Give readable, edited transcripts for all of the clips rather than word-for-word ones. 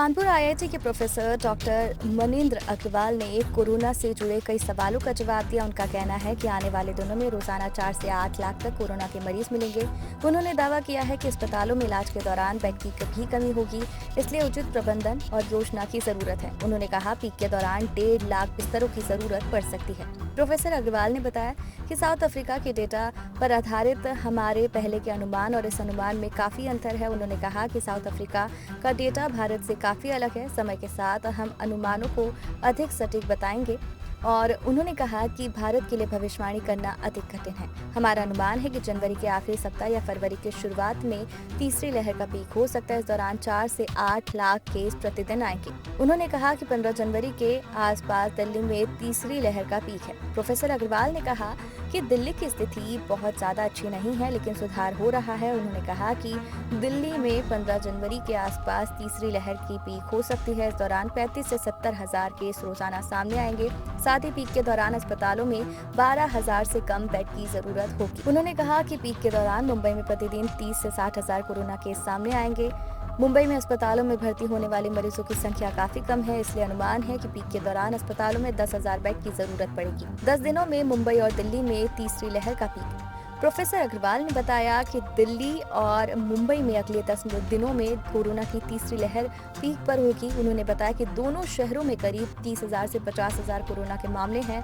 Kanpur IIT के professor doctor Manindra Agarwal ने corona से जुड़े कई सवालों का जवाब दिया। उनका कहना है कि आने वाले दिनों में रोजाना 4 से 8 लाख तक कोरोना के मरीज मिलेंगे। उन्होंने दावा किया है कि अस्पतालों में इलाज के दौरान बेड की भी कमी होगी, इसलिए उचित प्रबंधन और योजना की जरूरत है। उन्होंने कहा पीक के दौरान 1.5 लाख बिस्तरों की जरूरत पड़ सकती है। प्रोफेसर अग्रवाल ने बताया कि साउथ अफ्रीका के डेटा पर आधारित हमारे पहले के अनुमान और इस अनुमान में काफी अंतर है। उन्होंने कहा कि साउथ अफ्रीका का डेटा भारत से काफी अलग है। समय के साथ हम अनुमानों को अधिक सटीक बताएंगे और उन्होंने कहा कि भारत के लिए भविष्यवाणी करना अधिक कठिन है। हमारा अनुमान है कि जनवरी के आखिरी सप्ताह या फरवरी के शुरुआत में तीसरी लहर का पीक हो सकता है। इस दौरान 4 से 8 लाख केस प्रतिदिन आएंगे। उन्होंने कहा कि 15 जनवरी के आसपास दिल्ली में तीसरी लहर का पीक है। प्रोफेसर अग्रवाल ने कहा कि दिल्ली की स्थिति बहुत ज्यादा अच्छी नहीं है, लेकिन सुधार हो रहा है। उन्होंने कहा कि दिल्ली में 15 जनवरी के आसपास तीसरी लहर की पीक हो सकती है। इस दौरान 35 से 70 हजार केस रोजाना सामने आएंगे। साथ ही पीक के दौरान अस्पतालों में 12,000 से कम बेड की जरूरत होगी। उन्होंने कहा कि पीक के दौरान मुंबई में प्रतिदिन 30 से 60 हजार कोरोना केस सामने आएंगे। मुंबई में अस्पतालों में भर्ती होने वाले मरीजों की संख्या काफी कम है, इसलिए अनुमान है कि पीक के दौरान अस्पतालों में 10,000 बेड की जरूरत पड़ेगी। 10 दिनों में मुंबई और दिल्ली में तीसरी लहर का पीक। प्रोफेसर अग्रवाल ने बताया कि दिल्ली और मुंबई में अगले 10 दिनों में कोरोना की तीसरी लहर पीक पर होगी। उन्होंने बताया कि दोनों शहरों में करीब 30,000 से 50,000 कोरोना के मामले हैं।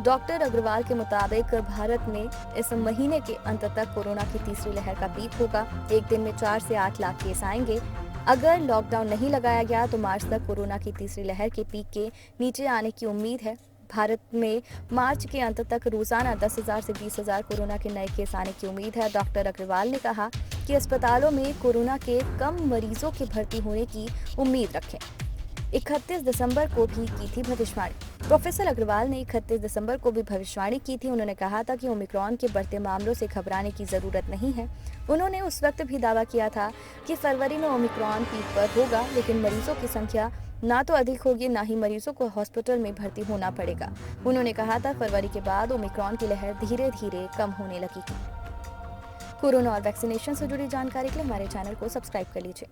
डॉक्टर अग्रवाल के मुताबिक भारत में इस महीने के अंत तक कोरोना की तीसरी लहर का पीक होगा। एक दिन में 4 से 8 लाख केस आएंगे। अगर लॉकडाउन नहीं लगाया गया तो मार्च तक कोरोना की तीसरी लहर के पीक के नीचे आने की उम्मीद है। भारत में मार्च के अंत तक रोजाना 10,000 से 20,000 कोरोना के नए केस आने की उम्मीद है। डॉक्टर अग्रवाल ने कहा कि अस्पतालों में कोरोना के कम मरीजों के भर्ती होने की उम्मीद रखें। 31 दिसंबर को भी की थी भविष्यवाणी। प्रोफेसर अग्रवाल ने 31 दिसंबर को भी भविष्यवाणी की थी। उन्होंने कहा था कि ओमिक्रॉन के बढ़ते मामलों से घबराने की जरूरत नहीं है। उन्होंने उस वक्त भी दावा किया था कि फरवरी में ओमिक्रॉन पीक पर होगा, लेकिन मरीजों की संख्या ना तो अधिक होगी, ना ही मरीजों को हॉस्पिटल में भर्ती होना पड़ेगा। उन्होंने कहा था फरवरी के बाद ओमिक्रॉन की लहर धीरे धीरे कम होने लगेगी। कोरोना और वैक्सीनेशन से जुड़ी जानकारी के लिए हमारे चैनल को सब्सक्राइब कर लीजिए।